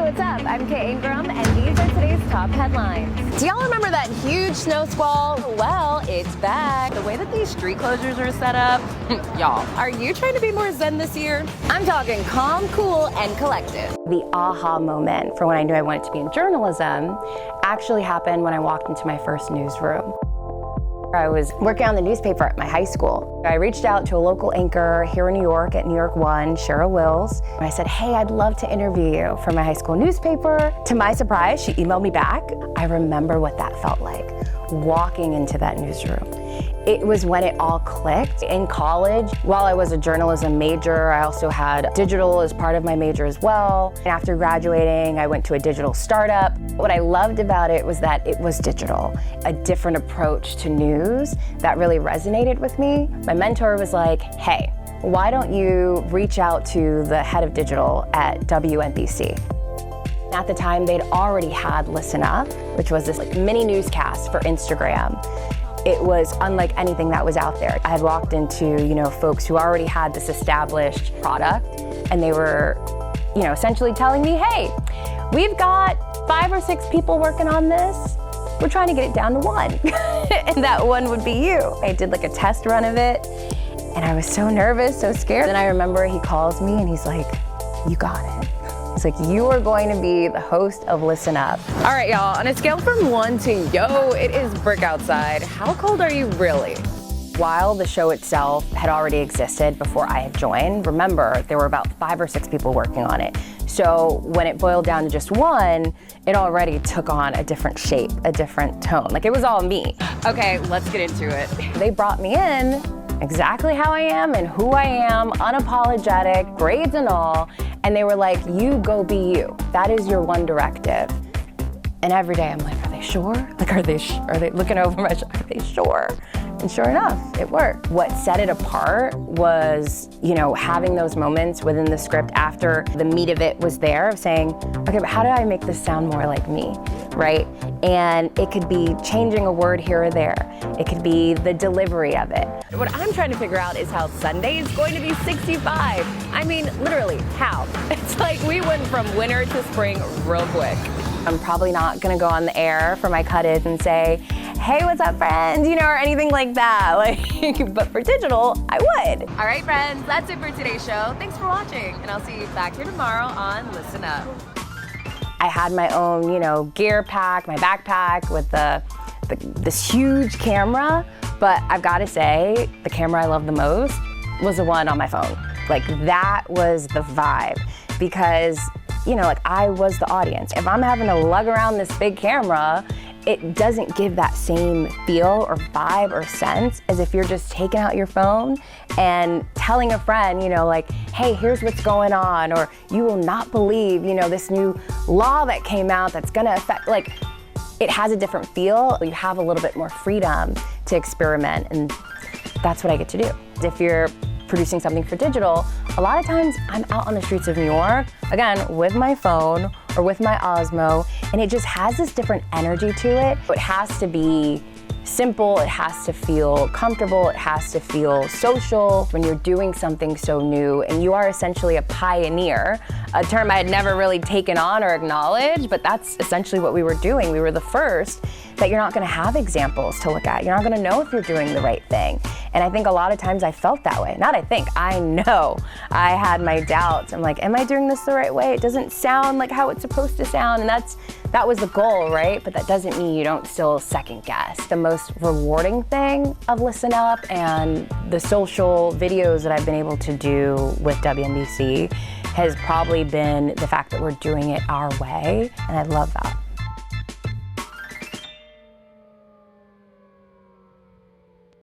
what's up? I'm Kay Angrum, and these are today's top headlines. Do y'all remember that huge snow squall? Well, it's back. The way that these street closures are set up, y'all, are you trying to be more zen this year? I'm talking calm, cool, and collective. The aha moment for when I knew I wanted to be in journalism actually happened when I walked into my first newsroom. I was working on the newspaper at my high school. I reached out to a local anchor here in New York at New York 1, Cheryl Wills. I said, hey, I'd love to interview you for my high school newspaper. To my surprise, she emailed me back. I remember what that felt like, walking into that newsroom. It was when it all clicked. In college, while I was a journalism major, I also had digital as part of my major as well. After graduating, I went to a digital startup. What I loved about it was that it was digital, a different approach to news that really resonated with me. My mentor was like, hey, why don't you reach out to the head of digital at WNBC? At the time, they'd already had Listen Up, which was this mini newscast for Instagram. It was unlike anything that was out there. I had walked into, folks who already had this established product, and they were, essentially telling me, hey, we've got 5 or 6 people working on this. We're trying to get it down to 1. And that 1 would be you. I did a test run of it, and I was so nervous, so scared. Then I remember he calls me and he's like, you got it. It's like, you are going to be the host of Listen Up. All right, y'all, on a scale from 1 to yo, it is brick outside, how cold are you really? While the show itself had already existed before I had joined, remember, there were about 5 or 6 people working on it. So when it boiled down to just 1, it already took on a different shape, a different tone. It was all me. Okay, let's get into it. They brought me in exactly how I am and who I am, unapologetic, grades and all. And they were like, you go be you. That is your one directive. And every day I'm like, are they sure? Are they looking over my shoulder? Are they sure? And sure enough, it worked. What set it apart was, having those moments within the script after the meat of it was there, of saying, okay, but how do I make this sound more like me, right? And it could be changing a word here or there. It could be the delivery of it. What I'm trying to figure out is how Sunday is going to be 65. I mean, literally, how? It's like we went from winter to spring real quick. I'm probably not gonna go on the air for my cut-ins and say, hey, what's up, friends? Or anything like that. But for digital, I would. All right, friends, that's it for today's show. Thanks for watching, and I'll see you back here tomorrow on Listen Up. I had my own, gear pack, my backpack with this huge camera, but I've got to say, the camera I love the most was the one on my phone. That was the vibe, because I was the audience. If I'm having to lug around this big camera, it doesn't give that same feel or vibe or sense as if you're just taking out your phone and telling a friend, hey, here's what's going on, or you will not believe, this new law that came out that's gonna affect, it has a different feel. You have a little bit more freedom to experiment, and that's what I get to do. If you're producing something for digital, a lot of times I'm out on the streets of New York, again, with my phone or with my Osmo, and it just has this different energy to it. It has to be simple, it has to feel comfortable, it has to feel social. When you're doing something so new and you are essentially a pioneer, a term I had never really taken on or acknowledged, but that's essentially what we were doing. We were the first that you're not gonna have examples to look at. You're not gonna know if you're doing the right thing. And I think a lot of times I felt that way. I know I had my doubts. I'm like, am I doing this the right way? It doesn't sound like how it's supposed to sound. And that was the goal, right? But that doesn't mean you don't still second guess. The most rewarding thing of Listen Up and the social videos that I've been able to do with WNBC has probably been the fact that we're doing it our way. And I love that.